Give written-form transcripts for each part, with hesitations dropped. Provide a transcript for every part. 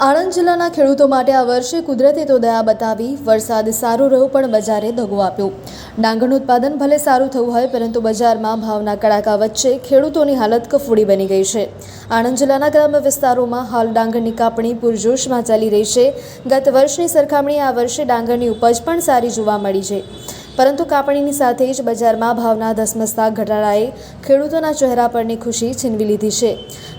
આણંદ જિલ્લાના ખેડૂતો માટે આ વર્ષે કુદરતે તો દયા બતાવી, વરસાદ સારો રહ્યો પણ બજારે દગો આપ્યો। ડાંગરનું ઉત્પાદન ભલે સારું થયું હોય, પરંતુ બજારમાં ભાવના કડાકા વચ્ચે ખેડૂતોની હાલત કફોડી બની ગઈ છે। આણંદ જિલ્લાના ગ્રામ્ય વિસ્તારોમાં હાલ ડાંગરની કાપણી પૂરજોશમાં ચાલી રહી છે। ગત વર્ષની સરખામણીએ આ વર્ષે ડાંગરની ઉપજ પણ સારી જોવા મળી છે, પરંતુ કાપણીની સાથે જ બજારમાં ભાવના ધસમસતા ઘટાડાએ ખેડૂતોના ચહેરા પરની ખુશી છીનવી લીધી છે।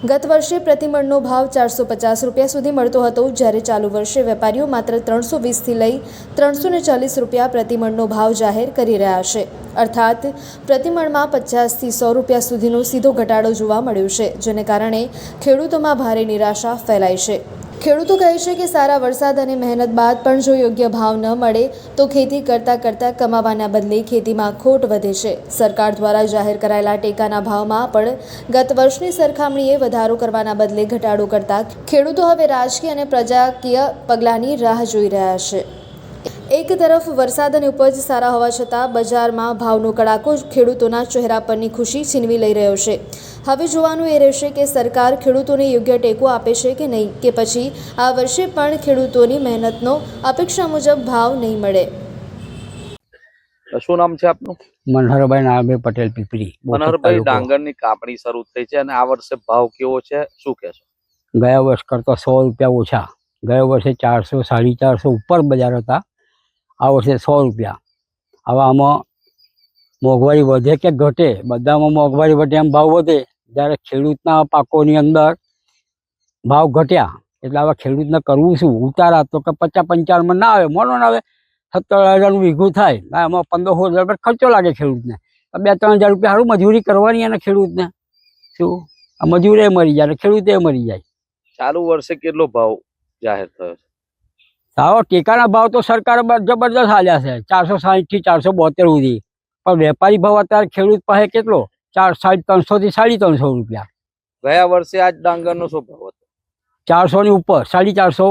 ગત વર્ષે પ્રતિમણનો ભાવ 450 રૂપિયા સુધી મળતો હતો, જ્યારે ચાલુ વર્ષે વેપારીઓ માત્ર 320થી લઈ 340 રૂપિયા પ્રતિમણનો ભાવ જાહેર કરી રહ્યા છે। અર્થાત પ્રતિમણમાં 50થી 100 રૂપિયા સુધીનો સીધો ઘટાડો જોવા મળ્યો છે, જેને કારણે ખેડૂતોમાં ભારે નિરાશા ફેલાઈ છે। ખેડૂતો કહે છે કે સારા વરસાદ અને મહેનત બાદ પણ જો યોગ્ય ભાવ ન મળે તો ખેતી કરતાં કમાવાના બદલે ખેતીમાં ખોટ વધે છે। સરકાર દ્વારા જાહેર કરાયેલા ટેકાના ભાવમાં પણ ગત વર્ષની સરખામણીએ વધારો કરવાના બદલે ઘટાડો કરતા ખેડૂતો હવે રાજકીય અને પ્રજાકીય પગલાંની રાહ જોઈ રહ્યા છે। એક તરફ વરસાદ અને ઉપજ સારા હોવા છતાં બજારમાં ભાવનો કડાકો ખેડૂતોના ચહેરા પરની ખુશી છીનવી લઈ રહ્યો છે। હવે જોવાનું એ રહેશે કે સરકાર ખેડૂતોને યોગ્ય ટેકો આપે છે કે નહીં, કે પછી આ વર્ષે પણ ખેડૂતોની મહેનતનો અપેક્ષા મુજબ ભાવ નહીં મળે। શું નામ છે આપનું? મનહરભાઈ નારાયણભાઈ પટેલ પીપરી। મનહરભાઈ, ડાંગરની કાપણી શરૂ થઈ છે અને આ વર્ષે ભાવ કેવો છે, શું કહેશો? ગયા વર્ષ કરતાં 100 રૂપિયા ઓછા। ગયા વર્ષે 400 450 ઉપર બજાર હતા, આ વર્ષે 100 રૂપિયા। હવે આમાં મોંઘવારી વધે કે ઘટે, બધામાં મોંઘવારી વધે એમ ભાવ વધે, જ્યારે ખેડૂતના પાકોની અંદર ભાવ ઘટ્યા એટલે હવે ખેડૂતને કરવું શું? ઉતારા તો કે 50-55 ના આવે, મોનો ના આવે, 70,000 વીઘું થાય, એમાં 1500 રૂપિયા ખર્ચો લાગે ખેડૂતને। 2-3 હજાર રૂપિયા સારું મજૂરી કરવાની અને ખેડૂતને શું આ મજૂરે મરી જાય, ખેડૂતે મરી જાય। ચાલુ વર્ષે કેટલો ભાવ જાહેર થયો છે? સારો ટેકાના ભાવ તો સરકારે જબરદસ્ત આલ્યા છે, 460 થી 472 સુધી, પણ વેપારી ભાવ અત્યારે ખેડૂત પાસે કેટલો? 350 થી 350 રૂપિયા। ગયા વર્ષે આજ ડાંગરનો શું ભાવ હતો? 400 ની ઉપર, 450,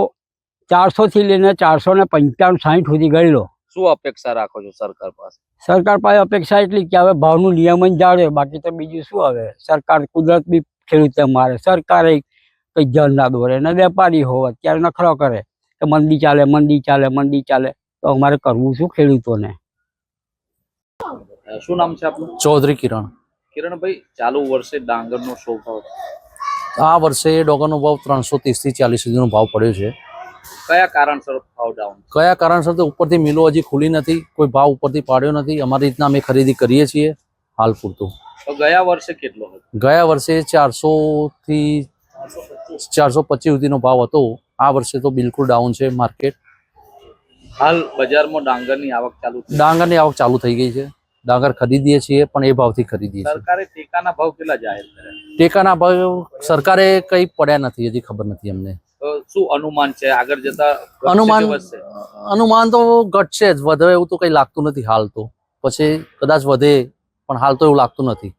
400 થી લઈને 455 60 સુધી ગયેલો। શું અપેક્ષા રાખો છો સરકાર પાસે? સરકાર પાસે અપેક્ષા એટલી કે હવે ભાવનું નિયમન જાળવે, બાકી તો બીજું શું? હવે સરકાર કુદરત બી ખેડૂતે મારે, સરકારે કંઈ જળ ના દોરે, ને વેપારી હોવ અત્યારે નખરો કરે કે મંદી ચાલે, મંદી ચાલે, મંદી ચાલે, તો અમારે કરવું શું ખેડૂતોને? શું નામ છે આપનું? ચૌધરી કિરણ। કિરણભાઈ, ચાલુ વર્ષે ડાંગરનો શું ભાવ? આ વર્ષે ડોગરનો ભાવ 330 થી 40 સુધીનો ભાવ પડ્યો છે। કયા કારણસર ભાવ ડાઉન? કયા કારણસર તો ઉપરથી મિલો હજી ખુલી નથી, કોઈ ભાવ ઉપરથી પાડ્યો નથી, અમારી રીતના અમે ખરીદી કરીએ છીએ હાલ પૂરતું। તો ગયા વર્ષે કેટલો હતો? ગયા વર્ષે 400 થી 425 સુધીનો ભાવ હતો, આ વર્ષે તો બિલકુલ ડાઉન છે માર્કેટ। હાલ બજારમાં ડાંગરની આવક ચાલુ છે? ડાંગરની આવક ચાલુ થઈ ગઈ છે, ડાંગર ખરીદીએ છીએ પણ એ ભાવથી ખરીદીએ છીએ। સરકારે ટેકાના ભાવ કેટલા જાહેર કર્યા? ટેકાના ભાવ સરકારે કંઈ પડ્યા નથી, હજી ખબર નથી અમને। તો શું અનુમાન છે આગળ જતા? અનુમાન તો ઘટશે જ, વધે એવું તો કંઈ લાગતું નથી હાલ તો, પછી કદાચ વધે પણ હાલ તો એવું લાગતું નથી।